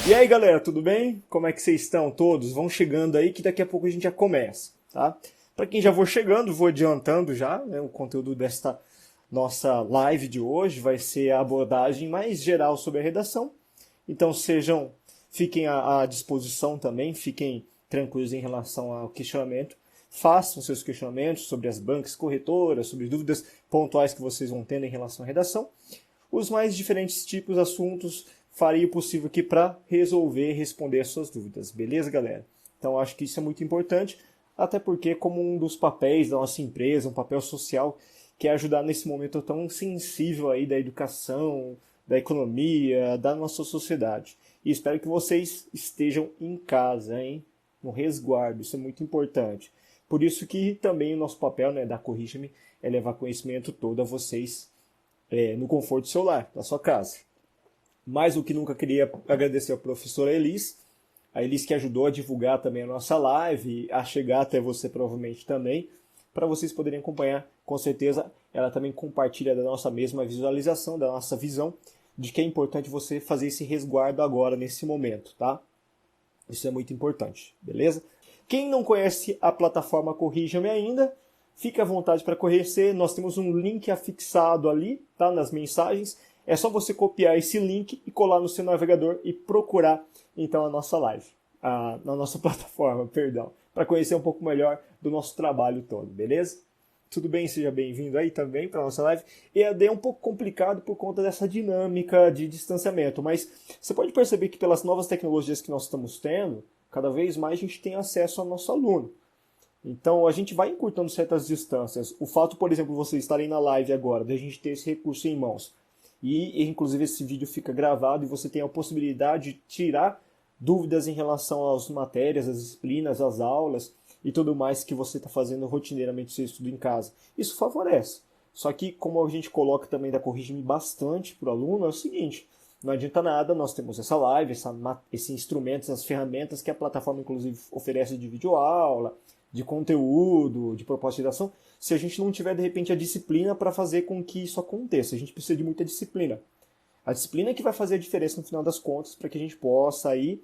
E aí galera, tudo bem? Como é que vocês estão todos? Vão chegando aí que daqui a pouco a gente já começa, tá? Para quem já for chegando, vou adiantando já, né, o conteúdo desta nossa live de hoje vai ser a abordagem mais geral sobre a redação. Então fiquem à disposição também, fiquem tranquilos em relação ao questionamento. Façam seus questionamentos sobre as bancas corretoras, sobre dúvidas pontuais que vocês vão tendo em relação à redação. Os mais diferentes tipos de assuntos farei o possível aqui para resolver e responder as suas dúvidas. Beleza, galera? Então, acho que isso é muito importante, até porque como um dos papéis da nossa empresa, um papel social, que é ajudar nesse momento tão sensível aí da educação, da economia, da nossa sociedade. E espero que vocês estejam em casa, hein? No resguardo, isso é muito importante. Por isso que também o nosso papel, né, da Corrija-me é levar conhecimento todo a vocês no conforto do seu lar, da sua casa. Mais do que nunca queria agradecer ao professor Elis, a Elis que ajudou a divulgar também a nossa live, a chegar até você provavelmente também, para vocês poderem acompanhar. Com certeza ela também compartilha da nossa mesma visualização, da nossa visão, de que é importante você fazer esse resguardo agora, nesse momento, tá? Isso é muito importante, beleza? Quem não conhece a plataforma Corrija-me ainda, fique à vontade para conhecer. Nós temos um link afixado ali, tá? Nas mensagens. É só você copiar esse link e colar no seu navegador e procurar, então, a nossa live. Na nossa plataforma, perdão. Para conhecer um pouco melhor do nosso trabalho todo, beleza? Tudo bem? Seja bem-vindo aí também para a nossa live. EAD é um pouco complicado por conta dessa dinâmica de distanciamento, mas você pode perceber que pelas novas tecnologias que nós estamos tendo, cada vez mais a gente tem acesso ao nosso aluno. Então, a gente vai encurtando certas distâncias. O fato, por exemplo, vocês estarem na live agora, de a gente ter esse recurso em mãos, e inclusive esse vídeo fica gravado e você tem a possibilidade de tirar dúvidas em relação às matérias, às disciplinas, às aulas e tudo mais que você está fazendo rotineiramente seu estudo em casa. Isso favorece. Só que, como a gente coloca também da Corrija-me bastante para o aluno, é o seguinte: não adianta nada, nós temos essa live, esse instrumento, essas ferramentas que a plataforma inclusive oferece de videoaula, de conteúdo, de proposta de redação, se a gente não tiver, de repente, a disciplina para fazer com que isso aconteça. A gente precisa de muita disciplina. A disciplina é que vai fazer a diferença no final das contas para que a gente possa aí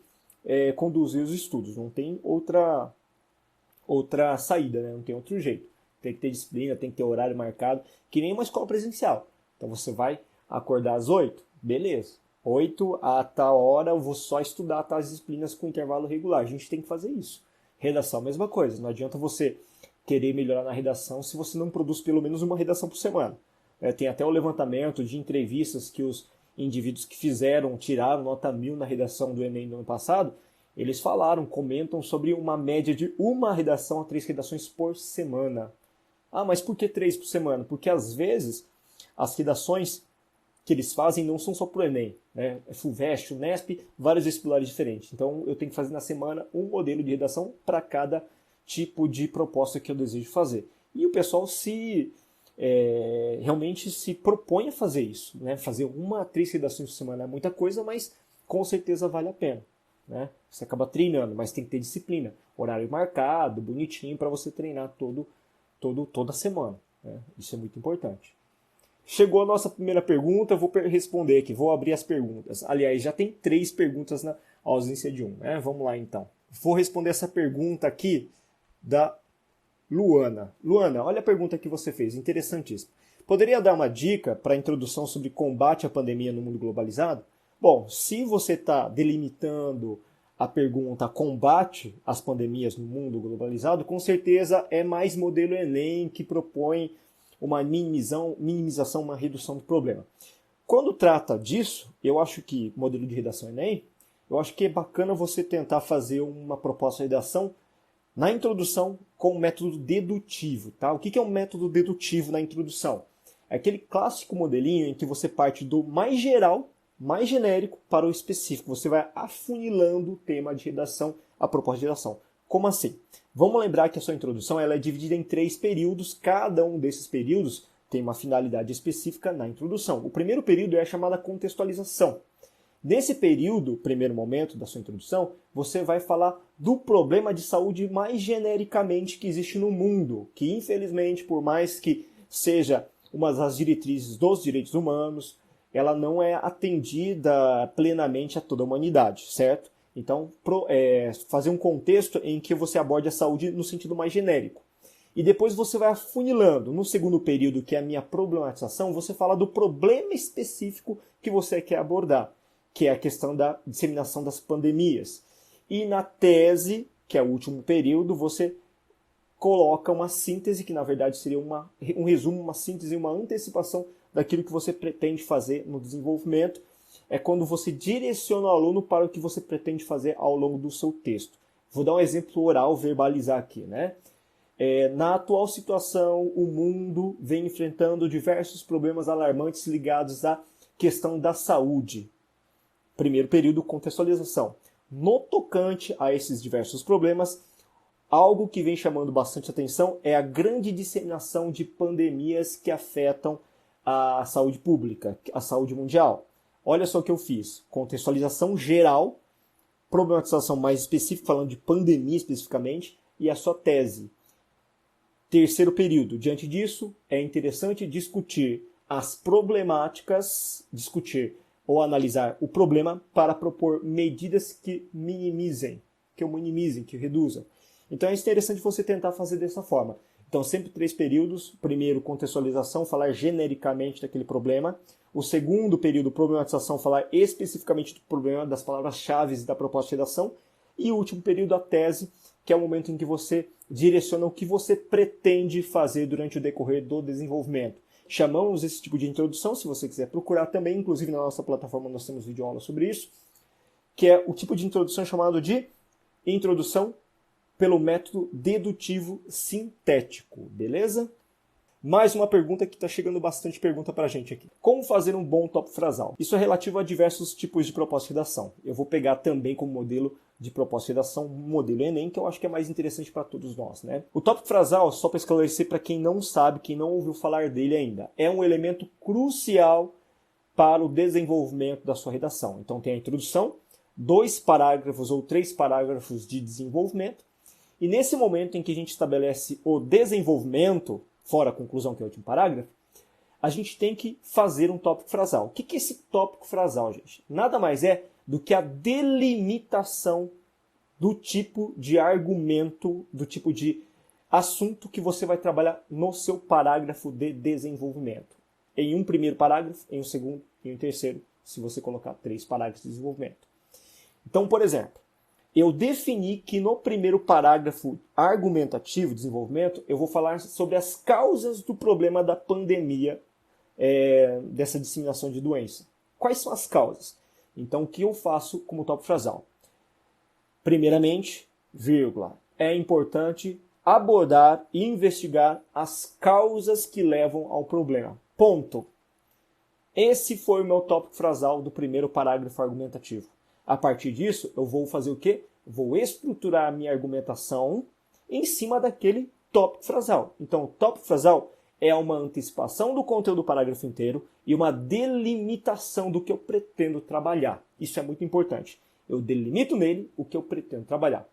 conduzir os estudos. Não tem outra saída, né? Não tem outro jeito. Tem que ter disciplina, tem que ter horário marcado, que nem uma escola presencial. Então você vai acordar às 8, beleza. 8 a tal hora eu vou só estudar tais disciplinas com intervalo regular. A gente tem que fazer isso. Redação, mesma coisa. Não adianta você querer melhorar na redação se você não produz pelo menos uma redação por semana. Tem até o levantamento de entrevistas que os indivíduos que tiraram nota 1000 na redação do Enem do ano passado, eles comentam sobre uma média de uma redação a 3 redações por semana. Ah, mas por que 3 por semana? Porque às vezes as redações que eles fazem não são só para o Enem, né? É FUVEST, UNESP, vários vestibulares diferentes. Então eu tenho que fazer na semana um modelo de redação para cada tipo de proposta que eu desejo fazer. E o pessoal realmente se propõe a fazer isso, né? Fazer 1 a 3 redações por semana é muita coisa, mas com certeza vale a pena, né? Você acaba treinando, mas tem que ter disciplina, horário marcado, bonitinho, para você treinar toda semana, né? Isso é muito importante. Chegou a nossa primeira pergunta, eu vou responder aqui, vou abrir as perguntas. Aliás, já tem 3 perguntas na ausência de 1, né? Vamos lá então. Vou responder essa pergunta aqui da Luana. Luana, olha a pergunta que você fez, interessantíssima. Poderia dar uma dica para a introdução sobre combate à pandemia no mundo globalizado? Bom, se você está delimitando a pergunta combate às pandemias no mundo globalizado, com certeza é mais modelo Enem que propõe uma minimização, uma redução do problema. Quando trata disso, eu acho que modelo de redação Enem, eu acho que é bacana você tentar fazer uma proposta de redação na introdução com o método dedutivo. Tá? O que é um método dedutivo na introdução? É aquele clássico modelinho em que você parte do mais geral, mais genérico, para o específico. Você vai afunilando o tema de redação, a proposta de redação. Como assim? Vamos lembrar que a sua introdução ela é dividida em 3 períodos. Cada um desses períodos tem uma finalidade específica na introdução. O primeiro período é a chamada contextualização. Nesse período, primeiro momento da sua introdução, você vai falar do problema de saúde mais genericamente que existe no mundo, que infelizmente, por mais que seja uma das diretrizes dos direitos humanos, ela não é atendida plenamente a toda a humanidade, certo? Então, fazer um contexto em que você aborde a saúde no sentido mais genérico. E depois você vai afunilando. No segundo período, que é a minha problematização, você fala do problema específico que você quer abordar, que é a questão da disseminação das pandemias. E na tese, que é o último período, você coloca uma síntese, que na verdade seria um resumo, uma síntese, uma antecipação daquilo que você pretende fazer no desenvolvimento. É quando você direciona o aluno para o que você pretende fazer ao longo do seu texto. Vou dar um exemplo oral, verbalizar aqui, né? Na atual situação, o mundo vem enfrentando diversos problemas alarmantes ligados à questão da saúde. Primeiro período, contextualização. No tocante a esses diversos problemas, algo que vem chamando bastante atenção é a grande disseminação de pandemias que afetam a saúde pública, a saúde mundial. Olha só o que eu fiz. Contextualização geral, problematização mais específica, falando de pandemia especificamente, e a sua tese. Terceiro período. Diante disso, é interessante discutir as problemáticas, discutir ou analisar o problema para propor medidas que minimizem, que reduzam. Então é interessante você tentar fazer dessa forma. Então sempre 3 períodos. Primeiro, contextualização, falar genericamente daquele problema. O segundo período, problematização, falar especificamente do problema, das palavras-chave da proposta de redação. E o último período, a tese, que é o momento em que você direciona o que você pretende fazer durante o decorrer do desenvolvimento. Chamamos esse tipo de introdução, se você quiser procurar também, inclusive na nossa plataforma nós temos videoaula sobre isso, que é o tipo de introdução chamado de introdução pelo método dedutivo sintético, beleza? Mais uma pergunta que está chegando bastante pergunta para a gente aqui. Como fazer um bom tópico frasal? Isso é relativo a diversos tipos de proposta de redação. Eu vou pegar também como modelo de proposta de redação o modelo Enem, que eu acho que é mais interessante para todos nós, né? O tópico frasal, só para esclarecer para quem não sabe, quem não ouviu falar dele ainda, é um elemento crucial para o desenvolvimento da sua redação. Então tem a introdução, 2 parágrafos ou 3 parágrafos de desenvolvimento, e nesse momento em que a gente estabelece o desenvolvimento, fora a conclusão, que é o último parágrafo, a gente tem que fazer um tópico frasal. O que é esse tópico frasal, gente? Nada mais é do que a delimitação do tipo de argumento, do tipo de assunto que você vai trabalhar no seu parágrafo de desenvolvimento. Em um primeiro parágrafo, em um segundo e em um terceiro, se você colocar 3 parágrafos de desenvolvimento. Então, por exemplo, eu defini que no primeiro parágrafo argumentativo, desenvolvimento, eu vou falar sobre as causas do problema da pandemia, dessa disseminação de doença. Quais são as causas? Então, o que eu faço como tópico frasal? Primeiramente, vírgula, é importante abordar e investigar as causas que levam ao problema. Ponto. Esse foi o meu tópico frasal do primeiro parágrafo argumentativo. A partir disso, eu vou fazer o quê? Vou estruturar a minha argumentação em cima daquele tópico frasal. Então, o tópico frasal é uma antecipação do conteúdo do parágrafo inteiro e uma delimitação do que eu pretendo trabalhar. Isso é muito importante. Eu delimito nele o que eu pretendo trabalhar.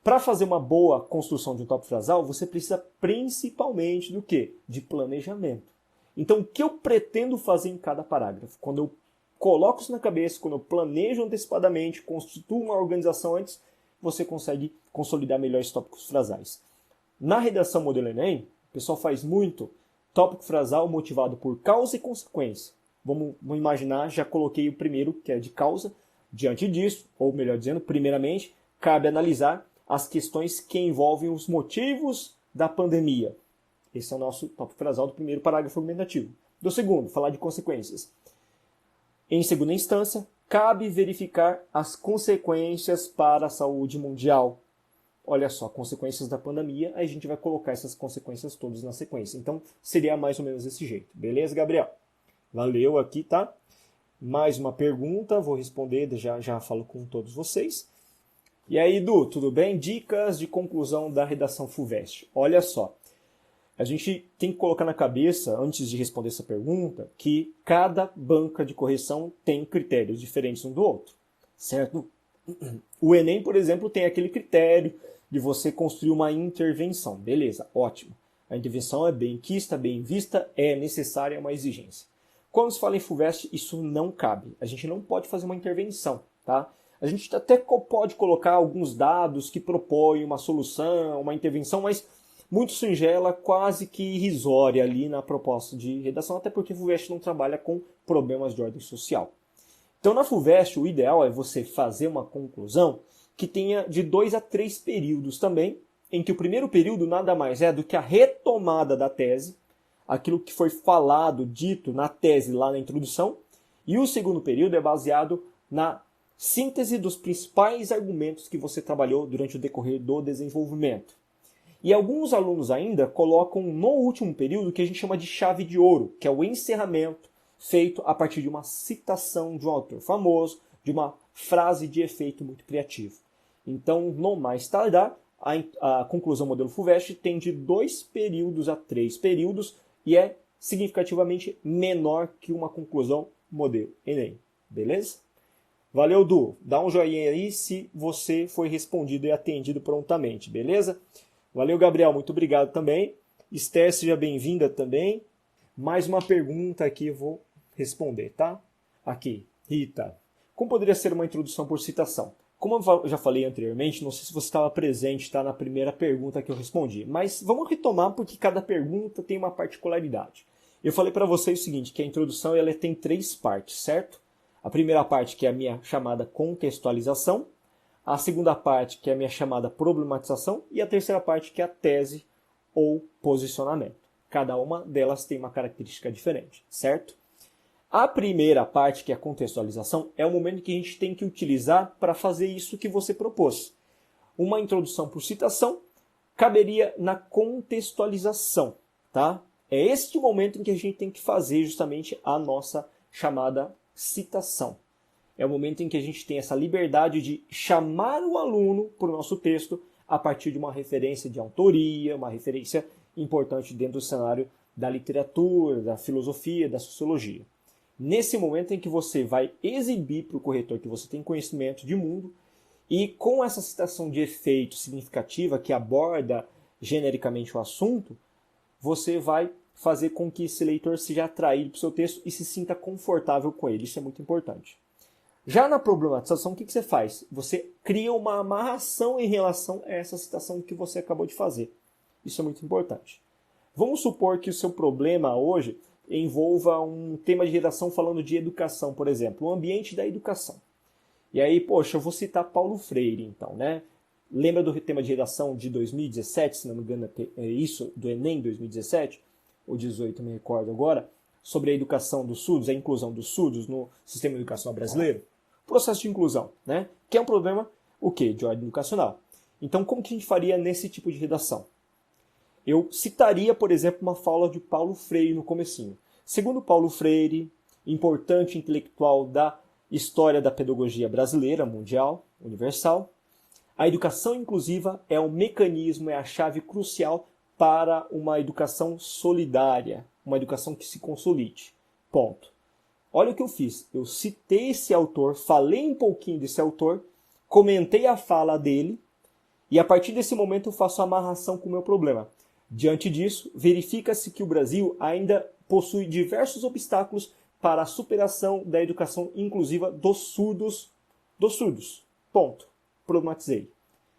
Para fazer uma boa construção de um tópico frasal, você precisa principalmente do quê? De planejamento. Então, o que eu pretendo fazer em cada parágrafo? Quando eu coloco isso na cabeça, quando eu planejo antecipadamente, constituo uma organização antes, você consegue consolidar melhor os tópicos frasais. Na redação modelo Enem, o pessoal faz muito tópico frasal motivado por causa e consequência. Vamos imaginar, já coloquei o primeiro, que é de causa. Diante disso, ou melhor dizendo, primeiramente, cabe analisar as questões que envolvem os motivos da pandemia. Esse é o nosso tópico frasal do primeiro parágrafo argumentativo. Do segundo, falar de consequências. Em segunda instância, cabe verificar as consequências para a saúde mundial. Olha só, consequências da pandemia, aí a gente vai colocar essas consequências todas na sequência. Então, seria mais ou menos desse jeito. Beleza, Gabriel? Valeu aqui, tá? Mais uma pergunta, vou responder, já falo com todos vocês. E aí, Edu, tudo bem? Dicas de conclusão da redação FUVEST. Olha só. A gente tem que colocar na cabeça, antes de responder essa pergunta, que cada banca de correção tem critérios diferentes um do outro, certo? O Enem, por exemplo, tem aquele critério de você construir uma intervenção. Beleza, ótimo. A intervenção é benquista, bem vista, é necessária, é uma exigência. Quando se fala em FUVEST, isso não cabe. A gente não pode fazer uma intervenção, tá? A gente até pode colocar alguns dados que propõem uma solução, uma intervenção, mas muito singela, quase que irrisória ali na proposta de redação, até porque a FUVEST não trabalha com problemas de ordem social. Então, na FUVEST, o ideal é você fazer uma conclusão que tenha de 2 a 3 períodos também, em que o primeiro período nada mais é do que a retomada da tese, aquilo que foi falado, dito na tese lá na introdução, e o segundo período é baseado na síntese dos principais argumentos que você trabalhou durante o decorrer do desenvolvimento. E alguns alunos ainda colocam no último período o que a gente chama de chave de ouro, que é o encerramento feito a partir de uma citação de um autor famoso, de uma frase de efeito muito criativo. Então, no mais tardar, a conclusão modelo FUVEST tem de 2 períodos a 3 períodos e é significativamente menor que uma conclusão modelo Enem. Beleza? Valeu, Du. Dá um joinha aí se você foi respondido e atendido prontamente, beleza? Valeu, Gabriel. Muito obrigado também. Esther, seja bem-vinda também. Mais uma pergunta aqui, eu vou responder, tá? Aqui, Rita. Como poderia ser uma introdução por citação? Como eu já falei anteriormente, não sei se você estava presente, tá, na primeira pergunta que eu respondi, mas vamos retomar porque cada pergunta tem uma particularidade. Eu falei para vocês o seguinte, que a introdução ela tem 3 partes, certo? A primeira parte que é a minha chamada contextualização, a segunda parte que é a minha chamada problematização e a terceira parte que é a tese ou posicionamento. Cada uma delas tem uma característica diferente, certo? A primeira parte, que é a contextualização, é o momento que a gente tem que utilizar para fazer isso que você propôs. Uma introdução por citação caberia na contextualização, tá? É este momento em que a gente tem que fazer justamente a nossa chamada citação. É o momento em que a gente tem essa liberdade de chamar o aluno para o nosso texto a partir de uma referência de autoria, uma referência importante dentro do cenário da literatura, da filosofia, da sociologia. Nesse momento em que você vai exibir para o corretor que você tem conhecimento de mundo e com essa citação de efeito significativa que aborda genericamente o assunto, você vai fazer com que esse leitor seja atraído para o seu texto e se sinta confortável com ele. Isso é muito importante. Já na problematização, o que você faz? Você cria uma amarração em relação a essa citação que você acabou de fazer. Isso é muito importante. Vamos supor que o seu problema hoje envolva um tema de redação falando de educação, por exemplo, o ambiente da educação. E aí, poxa, eu vou citar Paulo Freire, então, né? Lembra do tema de redação de 2017, se não me engano, é isso, do Enem 2017, ou 18, me recordo agora, sobre a educação dos surdos, a inclusão dos surdos no sistema educacional brasileiro? Processo de inclusão, né? Que é um problema, o quê? De ordem educacional. Então, como que a gente faria nesse tipo de redação? Eu citaria, por exemplo, uma fala de Paulo Freire no comecinho. Segundo Paulo Freire, importante intelectual da história da pedagogia brasileira, mundial, universal, a educação inclusiva é um mecanismo, é a chave crucial para uma educação solidária, uma educação que se consolide. Ponto. Olha o que eu fiz. Eu citei esse autor, falei um pouquinho desse autor, comentei a fala dele, e a partir desse momento eu faço a amarração com o meu problema. Diante disso, verifica-se que o Brasil ainda possui diversos obstáculos para a superação da educação inclusiva dos surdos. Ponto. Problematizei.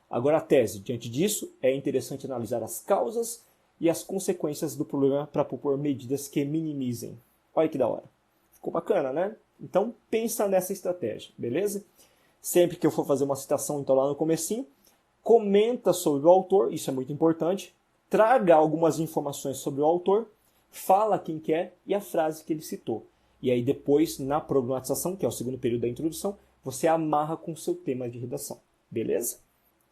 Agora a tese. Diante disso, é interessante analisar as causas e as consequências do problema para propor medidas que minimizem. Olha que da hora. Ficou bacana, né? Então, pensa nessa estratégia, beleza? Sempre que eu for fazer uma citação, então lá no comecinho, comenta sobre o autor, isso é muito importante, traga algumas informações sobre o autor, fala quem que é e a frase que ele citou. E aí depois, na problematização, que é o segundo período da introdução, você amarra com o seu tema de redação. Beleza?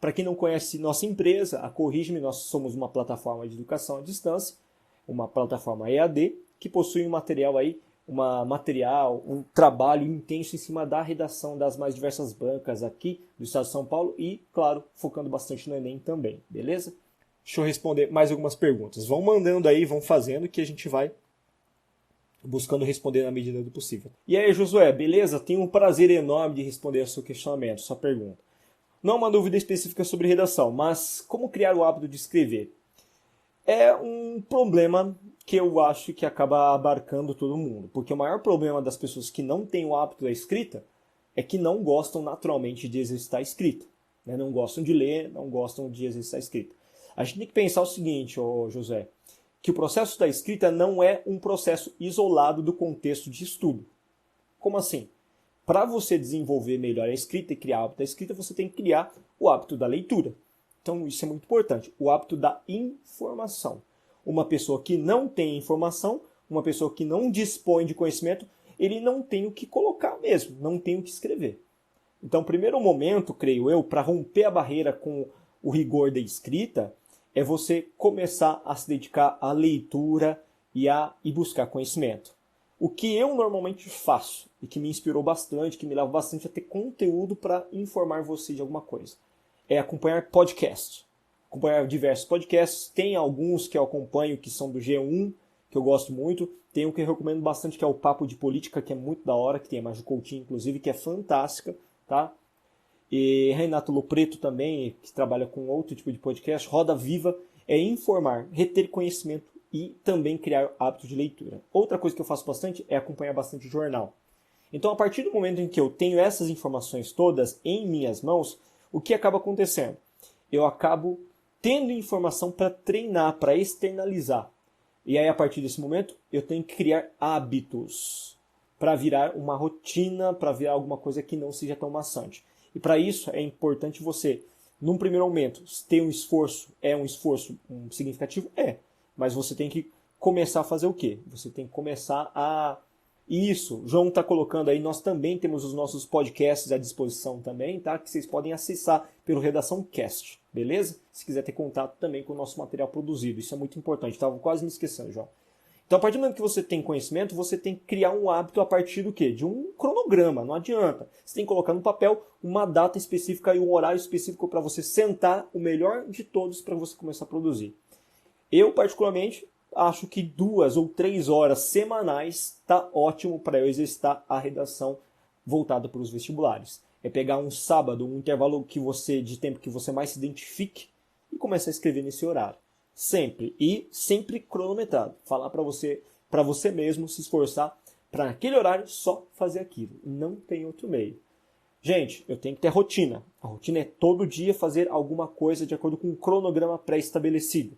Para quem não conhece nossa empresa, a Corrige-me, nós somos uma plataforma de educação à distância, uma plataforma EAD, que possui um trabalho intenso em cima da redação das mais diversas bancas aqui do estado de São Paulo e, claro, focando bastante no Enem também. Beleza? Deixa eu responder mais algumas perguntas. Vão mandando aí, vão fazendo, que a gente vai buscando responder na medida do possível. E aí, Josué, beleza? Tenho um prazer enorme de responder ao seu questionamento, sua pergunta. Não uma dúvida específica sobre redação, mas como criar o hábito de escrever? É um problema que eu acho que acaba abarcando todo mundo. Porque o maior problema das pessoas que não têm o hábito da escrita é que não gostam naturalmente de exercitar a escrita. Né? Não gostam de ler, não gostam de exercitar a escrita. A gente tem que pensar o seguinte, José, que o processo da escrita não é um processo isolado do contexto de estudo. Como assim? Para você desenvolver melhor a escrita e criar o hábito da escrita, você tem que criar o hábito da leitura. Então isso é muito importante. O hábito da informação. Uma pessoa que não tem informação, uma pessoa que não dispõe de conhecimento, ele não tem o que colocar mesmo, não tem o que escrever. Então, o primeiro momento, creio eu, para romper a barreira com o rigor da escrita, é você começar a se dedicar à leitura e buscar conhecimento. O que eu normalmente faço, e que me inspirou bastante, que me leva bastante a ter conteúdo para informar você de alguma coisa, é acompanhar podcasts. Acompanhar diversos podcasts. Tem alguns que eu acompanho que são do G1, que eu gosto muito. Tem um que eu recomendo bastante, que é o Papo de Política, que é muito da hora, que tem a Maju Coutinho, inclusive, que é fantástica, tá? E Renato Lopreto também, que trabalha com outro tipo de podcast. Roda Viva é informar, reter conhecimento e também criar hábito de leitura. Outra coisa que eu faço bastante é acompanhar bastante jornal. Então, a partir do momento em que eu tenho essas informações todas em minhas mãos, o que acaba acontecendo? Eu acabo tendo informação para treinar, para externalizar. E aí, a partir desse momento, eu tenho que criar hábitos para virar uma rotina, para virar alguma coisa que não seja tão maçante. E para isso, é importante você, num primeiro momento, ter um esforço. É um esforço significativo? É. Mas você tem que começar a fazer o quê? Você tem que começar a... Isso, o João está colocando aí, nós também temos os nossos podcasts à disposição também, tá? Que vocês podem acessar pelo Redação Cast, beleza? Se quiser ter contato também com o nosso material produzido, isso é muito importante, estava quase me esquecendo, João. Então, a partir do momento que você tem conhecimento, você tem que criar um hábito a partir do quê? De um cronograma, não adianta. Você tem que colocar no papel uma data específica e um horário específico para você sentar o melhor de todos para você começar a produzir. Eu, particularmente, acho que 2 ou 3 horas semanais está ótimo para eu exercitar a redação voltada para os vestibulares. É pegar um sábado, um intervalo de tempo que você mais se identifique e começar a escrever nesse horário. Sempre. E sempre cronometrado. Falar para você mesmo se esforçar para naquele horário só fazer aquilo. Não tem outro meio. Gente, eu tenho que ter rotina. A rotina é todo dia fazer alguma coisa de acordo com um cronograma pré-estabelecido.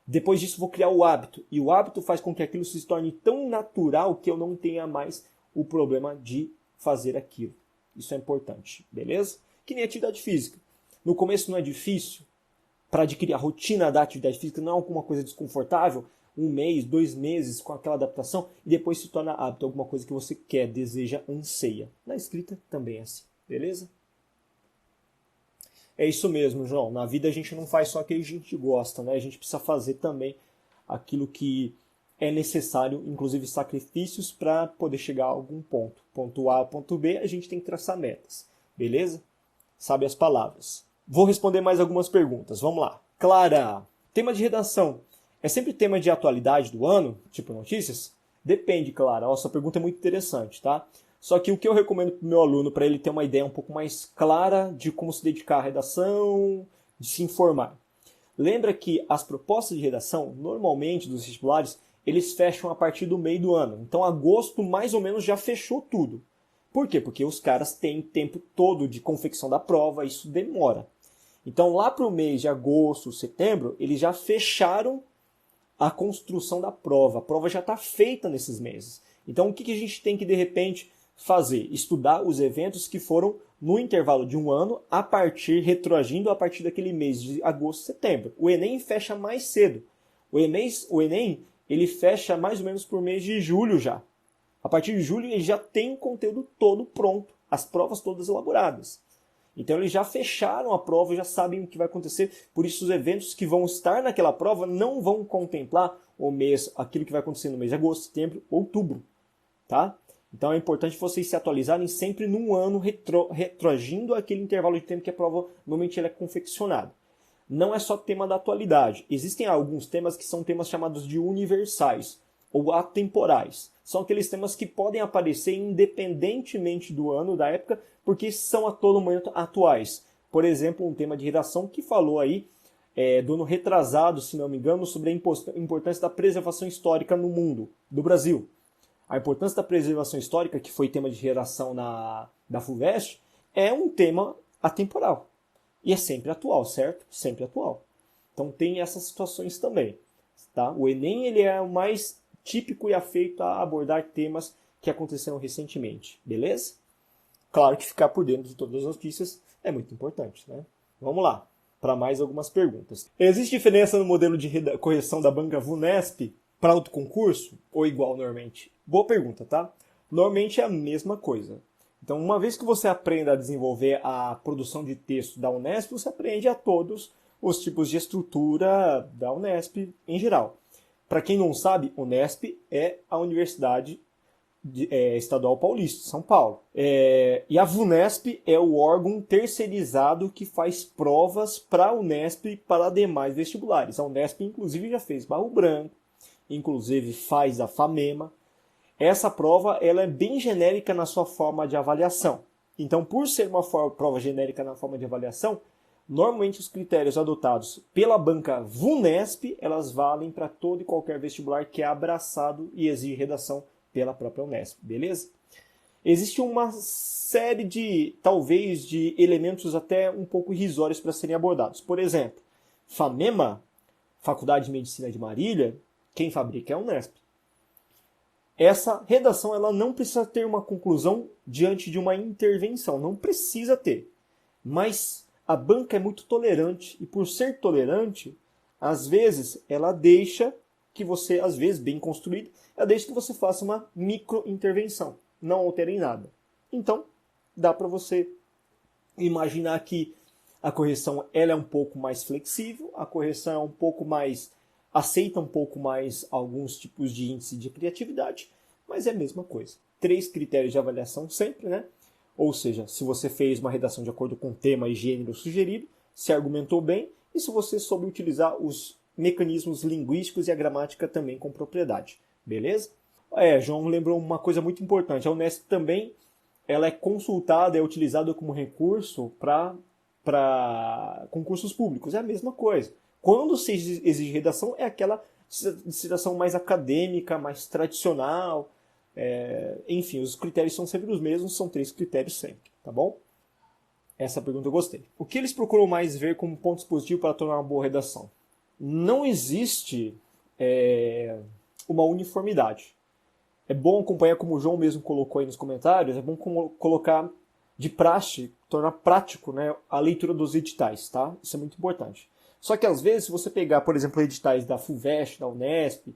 Depois disso, vou criar o hábito. E o hábito faz com que aquilo se torne tão natural que eu não tenha mais o problema de fazer aquilo. Isso é importante, beleza? Que nem atividade física. No começo não é difícil. Para adquirir a rotina da atividade física não é alguma coisa desconfortável. 1 mês, 2 meses com aquela adaptação. E depois se torna hábito. Alguma coisa que você quer, deseja, anseia. Na escrita também é assim, beleza? É isso mesmo, João. Na vida a gente não faz só aquilo que a gente gosta, né? A gente precisa fazer também aquilo que é necessário, inclusive sacrifícios, para poder chegar a algum ponto. Ponto A, ponto B, a gente tem que traçar metas. Beleza? Sabe as palavras. Vou responder mais algumas perguntas. Vamos lá. Clara, tema de redação. É sempre tema de atualidade do ano? Tipo notícias? Depende, Clara. Essa pergunta é muito interessante, tá? Só que o que eu recomendo para o meu aluno, para ele ter uma ideia um pouco mais clara de como se dedicar à redação, de se informar. Lembra que as propostas de redação, normalmente dos vestibulares, eles fecham a partir do meio do ano. Então, agosto, mais ou menos, já fechou tudo. Por quê? Porque os caras têm tempo todo de confecção da prova, isso demora. Então, lá para o mês de agosto, setembro, eles já fecharam a construção da prova. A prova já está feita nesses meses. Então, o que a gente tem que, de repente, fazer? Estudar os eventos que foram no intervalo de um ano, retroagindo a partir daquele mês de agosto, setembro. O Enem fecha mais cedo. O Enem ele fecha mais ou menos por mês de julho já. A partir de julho ele já tem o conteúdo todo pronto, as provas todas elaboradas. Então eles já fecharam a prova, já sabem o que vai acontecer, por isso os eventos que vão estar naquela prova não vão contemplar aquilo que vai acontecer no mês de agosto, setembro, outubro. Tá? Então é importante vocês se atualizarem sempre num ano retroagindo aquele intervalo de tempo que a prova normalmente ela é confeccionada. Não é só tema da atualidade. Existem alguns temas que são temas chamados de universais ou atemporais. São aqueles temas que podem aparecer independentemente do ano, da época, porque são a todo momento atuais. Por exemplo, um tema de redação que falou aí do ano retrasado, se não me engano, sobre a importância da preservação histórica no mundo, do Brasil. A importância da preservação histórica, que foi tema de redação da FUVEST, é um tema atemporal. E é sempre atual, certo? Sempre atual. Então tem essas situações também. Tá? O Enem ele é o mais típico e afeito a abordar temas que aconteceram recentemente. Beleza? Claro que ficar por dentro de todas as notícias é muito importante. Né? Vamos lá, para mais algumas perguntas. Existe diferença no modelo de correção da banca VUNESP para outro concurso? Ou igual normalmente? Boa pergunta, tá? Normalmente é a mesma coisa. Então, uma vez que você aprenda a desenvolver a produção de texto da Unesp, você aprende a todos os tipos de estrutura da Unesp em geral. Para quem não sabe, Unesp é a Universidade Estadual Paulista, São Paulo. E a VUNESP é o órgão terceirizado que faz provas para a Unesp e para demais vestibulares. A Unesp, inclusive, já fez Barro Branco, inclusive faz a FAMEMA. Essa prova ela é bem genérica na sua forma de avaliação. Então, por ser uma prova genérica na forma de avaliação, normalmente os critérios adotados pela banca VUNESP, elas valem para todo e qualquer vestibular que é abraçado e exige redação pela própria Unesp, beleza? Existe uma série de, talvez, de elementos até um pouco irrisórios para serem abordados. Por exemplo, FAMEMA, Faculdade de Medicina de Marília, quem fabrica é a Unesp. Essa redação ela não precisa ter uma conclusão diante de uma intervenção, não precisa ter. Mas a banca é muito tolerante e por ser tolerante, às vezes ela deixa que você, às vezes bem construído, ela deixa que você faça uma micro-intervenção, não altere em nada. Então, dá para você imaginar que a correção ela é um pouco mais flexível, a correção é um pouco mais aceita um pouco mais alguns tipos de índice de criatividade, mas é a mesma coisa. 3 critérios de avaliação sempre, né? Ou seja, se você fez uma redação de acordo com o tema e gênero sugerido, se argumentou bem, e se você soube utilizar os mecanismos linguísticos e a gramática também com propriedade. Beleza? João lembrou uma coisa muito importante. A Unesp também ela é consultada, é utilizada como recurso para concursos públicos. É a mesma coisa. Quando se exige redação, é aquela dissertação mais acadêmica, mais tradicional. Enfim, os critérios são sempre os mesmos, são 3 critérios sempre, tá bom? Essa pergunta eu gostei. O que eles procuram mais ver como pontos positivos para tornar uma boa redação? Não existe uma uniformidade. É bom acompanhar, como o João mesmo colocou aí nos comentários, é bom colocar de praxe, tornar prático, né, a leitura dos editais, tá? Isso é muito importante. Só que às vezes, se você pegar, por exemplo, editais da FUVEST, da Unesp,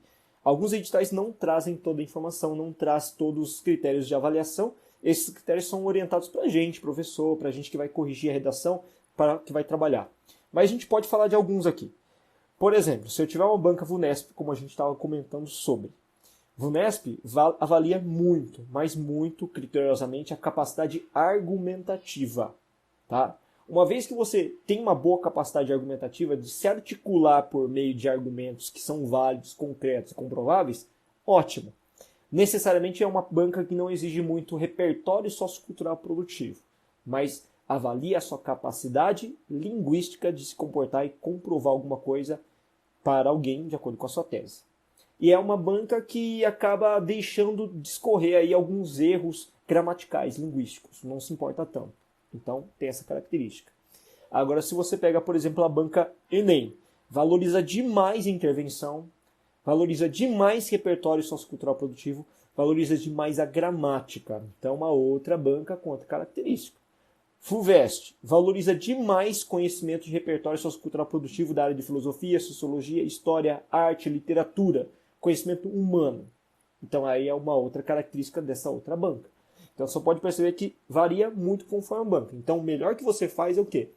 alguns editais não trazem toda a informação, não traz todos os critérios de avaliação. Esses critérios são orientados para a gente, professor, para a gente que vai corrigir a redação, para que vai trabalhar. Mas a gente pode falar de alguns aqui. Por exemplo, se eu tiver uma banca VUNESP, como a gente estava comentando sobre, VUNESP avalia muito, mas muito criteriosamente a capacidade argumentativa, tá? Uma vez que você tem uma boa capacidade argumentativa de se articular por meio de argumentos que são válidos, concretos e comprováveis, ótimo. Necessariamente é uma banca que não exige muito repertório sociocultural produtivo, mas avalia a sua capacidade linguística de se comportar e comprovar alguma coisa para alguém de acordo com a sua tese. E é uma banca que acaba deixando discorrer aí alguns erros gramaticais, linguísticos, não se importa tanto. Então, tem essa característica. Agora, se você pega, por exemplo, a banca Enem, valoriza demais a intervenção, valoriza demais repertório sociocultural produtivo, valoriza demais a gramática. Então, uma outra banca com outra característica. FUVEST valoriza demais conhecimento de repertório sociocultural produtivo da área de filosofia, sociologia, história, arte, literatura, conhecimento humano. Então, aí é uma outra característica dessa outra banca. Então, você pode perceber que varia muito conforme a banca. Então, o melhor que você faz é o quê?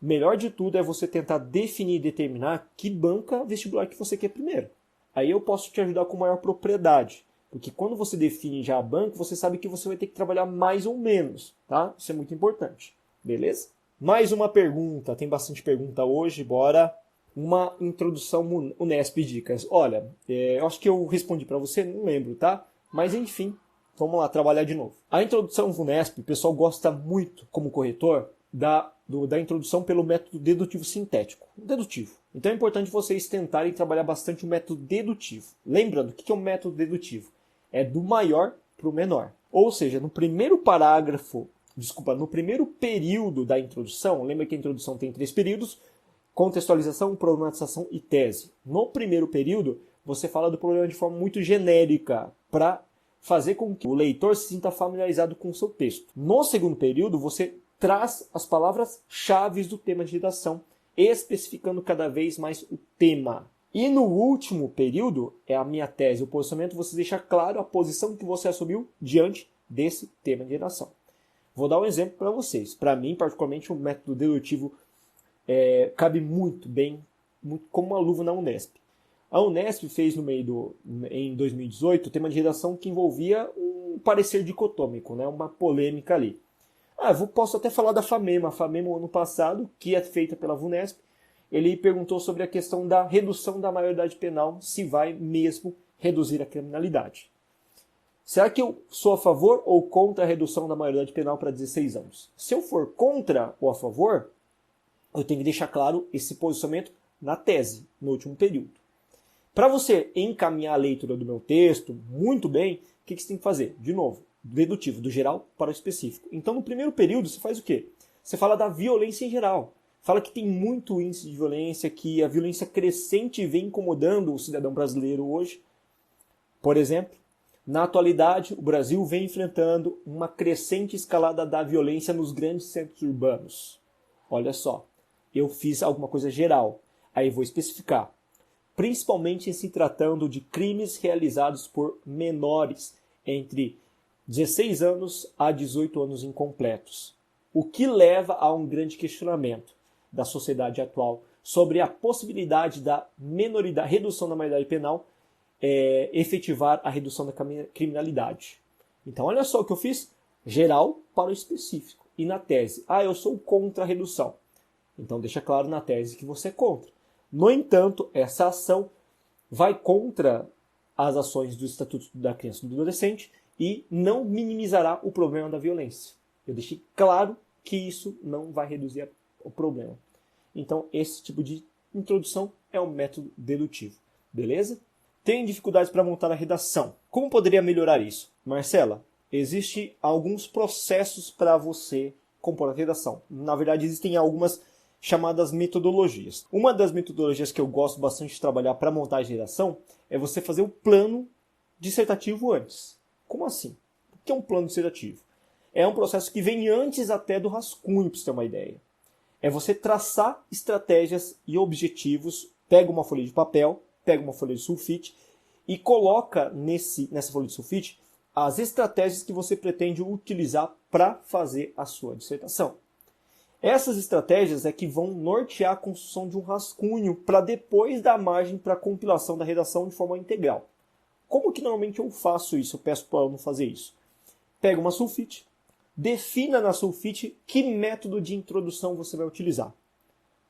Melhor de tudo é você tentar definir e determinar que banca vestibular que você quer primeiro. Aí eu posso te ajudar com maior propriedade. Porque quando você define já a banca, você sabe que você vai ter que trabalhar mais ou menos, tá? Isso é muito importante. Beleza? Mais uma pergunta. Tem bastante pergunta hoje. Bora. Uma introdução Unesp Dicas. Olha, eu acho que eu respondi para você, não lembro, tá? Mas enfim. Vamos lá, trabalhar de novo. A introdução VUNESP, o pessoal gosta muito, como corretor, da da introdução pelo método dedutivo sintético. Dedutivo. Então é importante vocês tentarem trabalhar bastante o método dedutivo. Lembrando, o que é o método dedutivo? É do maior para o menor. Ou seja, no primeiro período da introdução, lembra que a introdução tem 3 períodos, contextualização, problematização e tese. No primeiro período, você fala do problema de forma muito genérica, para fazer com que o leitor se sinta familiarizado com o seu texto. No segundo período, você traz as palavras-chave do tema de redação, especificando cada vez mais o tema. E no último período, é a minha tese, o posicionamento, você deixa claro a posição que você assumiu diante desse tema de redação. Vou dar um exemplo para vocês. Para mim, particularmente, o método dedutivo cabe muito bem, muito como uma luva na Unesp. A Unesp fez em 2018 o tema de redação que envolvia um parecer dicotômico, né? Uma polêmica ali. Posso até falar da FAMEMA. A FAMEMA, ano passado, que é feita pela VUNESP, ele perguntou sobre a questão da redução da maioridade penal, se vai mesmo reduzir a criminalidade. Será que eu sou a favor ou contra a redução da maioridade penal para 16 anos? Se eu for contra ou a favor, eu tenho que deixar claro esse posicionamento na tese, no último período. Para você encaminhar a leitura do meu texto muito bem, o que você tem que fazer? De novo, dedutivo, do geral para o específico. Então, no primeiro período, você faz o quê? Você fala da violência em geral. Fala que tem muito índice de violência, que a violência crescente vem incomodando o cidadão brasileiro hoje. Por exemplo, na atualidade, o Brasil vem enfrentando uma crescente escalada da violência nos grandes centros urbanos. Olha só, eu fiz alguma coisa geral, aí vou especificar. Principalmente em se tratando de crimes realizados por menores entre 16 anos a 18 anos incompletos. O que leva a um grande questionamento da sociedade atual sobre a possibilidade da redução da maioridade penal efetivar a redução da criminalidade. Então, olha só o que eu fiz. Geral para o específico. E na tese, eu sou contra a redução. Então, deixa claro na tese que você é contra. No entanto, essa ação vai contra as ações do Estatuto da Criança e do Adolescente e não minimizará o problema da violência. Eu deixei claro que isso não vai reduzir o problema. Então, esse tipo de introdução é o método dedutivo. Beleza? Tem dificuldades para montar a redação. Como poderia melhorar isso? Marcela, existem alguns processos para você compor a redação. Na verdade, existem algumas chamadas metodologias. Uma das metodologias que eu gosto bastante de trabalhar para montar a redação é você fazer o plano dissertativo antes. Como assim? O que é um plano dissertativo? É um processo que vem antes até do rascunho, para você ter uma ideia. É você traçar estratégias e objetivos, pega uma folha de papel, pega uma folha de sulfite e coloca nessa folha de sulfite as estratégias que você pretende utilizar para fazer a sua dissertação. Essas estratégias é que vão nortear a construção de um rascunho para depois dar margem para a compilação da redação de forma integral. Como que normalmente eu faço isso? Eu peço para o aluno fazer isso. Pega uma sulfite, defina na sulfite que método de introdução você vai utilizar.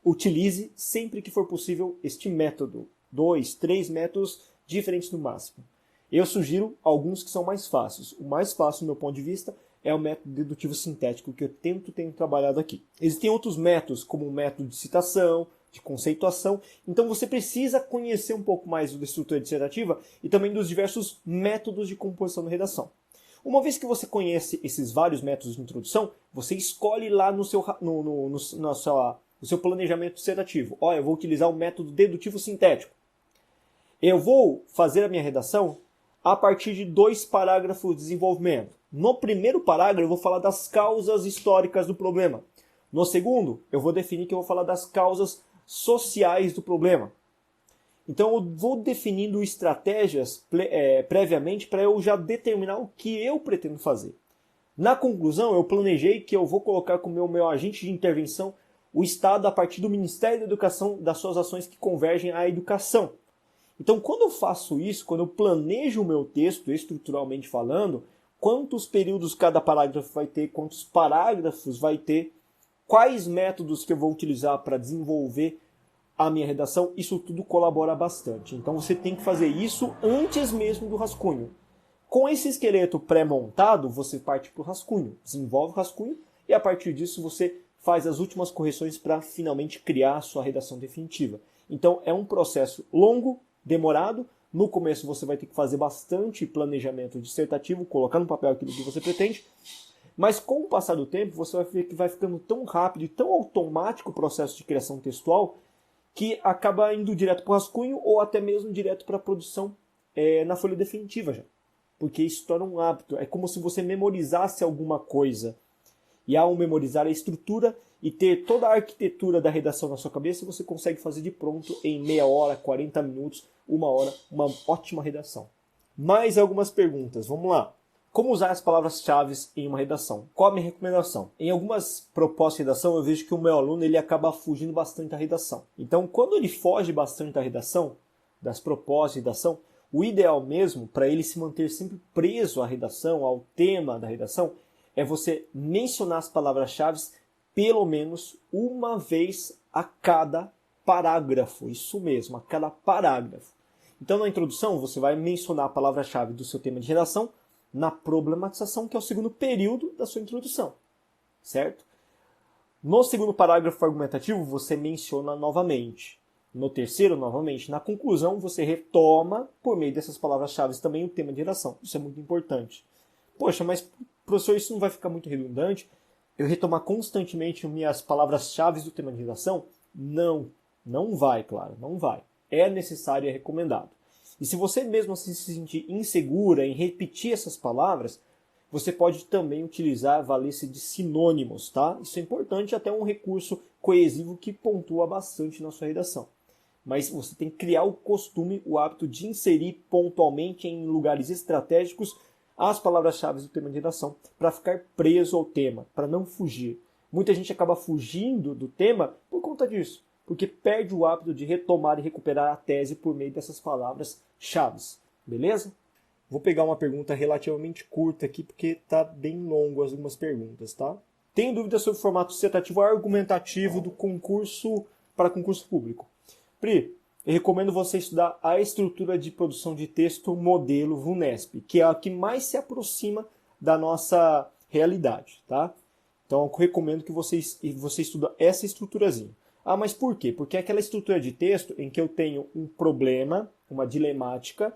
Utilize sempre que for possível este método. 2, 3 métodos diferentes no máximo. Eu sugiro alguns que são mais fáceis. O mais fácil, do meu ponto de vista, é o método dedutivo sintético que eu tenho trabalhado aqui. Existem outros métodos, como o método de citação, de conceituação. Então você precisa conhecer um pouco mais da estrutura dissertativa e também dos diversos métodos de composição da redação. Uma vez que você conhece esses vários métodos de introdução, você escolhe lá no seu planejamento dissertativo. Eu vou utilizar o método dedutivo sintético. Eu vou fazer a minha redação a partir de 2 parágrafos de desenvolvimento. No primeiro parágrafo, eu vou falar das causas históricas do problema. No segundo, eu vou definir que eu vou falar das causas sociais do problema. Então, eu vou definindo estratégias previamente para eu já determinar o que eu pretendo fazer. Na conclusão, eu planejei que eu vou colocar como meu agente de intervenção o Estado a partir do Ministério da Educação, das suas ações que convergem à educação. Então, quando eu faço isso, quando eu planejo o meu texto, estruturalmente falando, quantos períodos cada parágrafo vai ter, quantos parágrafos vai ter, quais métodos que eu vou utilizar para desenvolver a minha redação, isso tudo colabora bastante. Então você tem que fazer isso antes mesmo do rascunho. Com esse esqueleto pré-montado, você parte para o rascunho, desenvolve o rascunho e a partir disso você faz as últimas correções para finalmente criar a sua redação definitiva. Então é um processo longo, demorado. No começo você vai ter que fazer bastante planejamento dissertativo, colocar no papel aquilo que você pretende, mas com o passar do tempo você vai ver que vai ficando tão rápido e tão automático o processo de criação textual que acaba indo direto para o rascunho ou até mesmo direto para a produção na folha definitiva já. Porque isso torna um hábito. É como se você memorizasse alguma coisa. E ao memorizar a estrutura e ter toda a arquitetura da redação na sua cabeça, você consegue fazer de pronto em meia hora, 40 minutos, uma hora, uma ótima redação. Mais algumas perguntas, vamos lá. Como usar as palavras-chave em uma redação? Qual a minha recomendação? Em algumas propostas de redação, eu vejo que o meu aluno ele acaba fugindo bastante da redação. Então, quando ele foge bastante da redação, das propostas de redação, o ideal mesmo, para ele se manter sempre preso à redação, ao tema da redação, é você mencionar as palavras-chave pelo menos uma vez a cada parágrafo. Isso mesmo, a cada parágrafo. Então, na introdução, você vai mencionar a palavra-chave do seu tema de redação na problematização, que é o segundo período da sua introdução, certo? No segundo parágrafo argumentativo, você menciona novamente. No terceiro, novamente. Na conclusão, você retoma, por meio dessas palavras-chave, também o tema de redação. Isso é muito importante. Poxa, mas, professor, isso não vai ficar muito redundante? Eu retomar constantemente minhas palavras-chave do tema de redação? Não, não vai, claro, não vai. É necessário e é recomendado. E se você mesmo assim se sentir insegura em repetir essas palavras, você pode também utilizar a valência de sinônimos, tá? Isso é importante, até um recurso coesivo que pontua bastante na sua redação. Mas você tem que criar o costume, o hábito de inserir pontualmente em lugares estratégicos as palavras-chave do tema de redação para ficar preso ao tema, para não fugir. Muita gente acaba fugindo do tema por conta disso, porque perde o hábito de retomar e recuperar a tese por meio dessas palavras-chave. Beleza? Vou pegar uma pergunta relativamente curta aqui, porque está bem longo as algumas perguntas, tá? Tem dúvidas sobre o formato dissertativo argumentativo do concurso para concurso público? Pri, eu recomendo você estudar a estrutura de produção de texto modelo VUNESP, que é a que mais se aproxima da nossa realidade, tá? Então eu recomendo que você estude essa estruturazinha. Ah, mas por quê? Porque é aquela estrutura de texto em que eu tenho um problema, uma dilemática,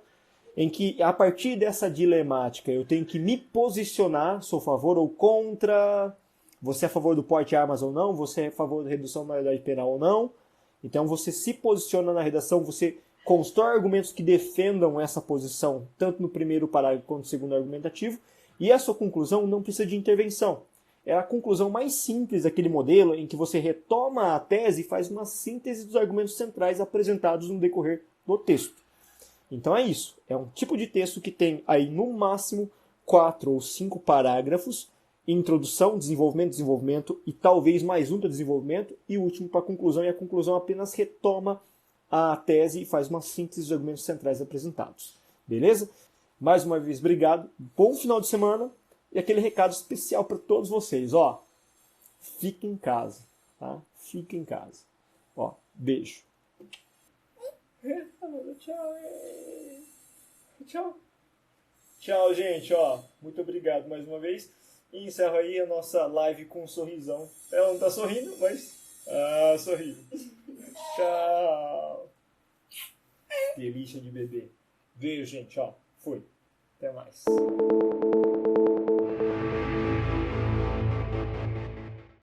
em que a partir dessa dilemática eu tenho que me posicionar, sou a favor ou contra, você é a favor do porte de armas ou não, você é a favor da redução da maioridade penal ou não. Então você se posiciona na redação, você constrói argumentos que defendam essa posição, tanto no primeiro parágrafo quanto no segundo argumentativo, e a sua conclusão não precisa de intervenção. É a conclusão mais simples daquele modelo em que você retoma a tese e faz uma síntese dos argumentos centrais apresentados no decorrer do texto. Então é isso. É um tipo de texto que tem aí no máximo 4 ou 5 parágrafos, introdução, desenvolvimento e talvez mais um para desenvolvimento e o último para a conclusão, e a conclusão apenas retoma a tese e faz uma síntese dos argumentos centrais apresentados. Beleza? Mais uma vez, obrigado. Bom final de semana. E aquele recado especial para todos vocês, ó. Fique em casa, tá? Fique em casa. Ó, beijo. Tchau. Tchau. Tchau, gente, ó. Muito obrigado mais uma vez. E encerro aí a nossa live com um sorrisão. Ela não tá sorrindo, mas... Ah, sorriu. Tchau. Delícia de bebê. Beijo, gente, ó. Fui. Até mais.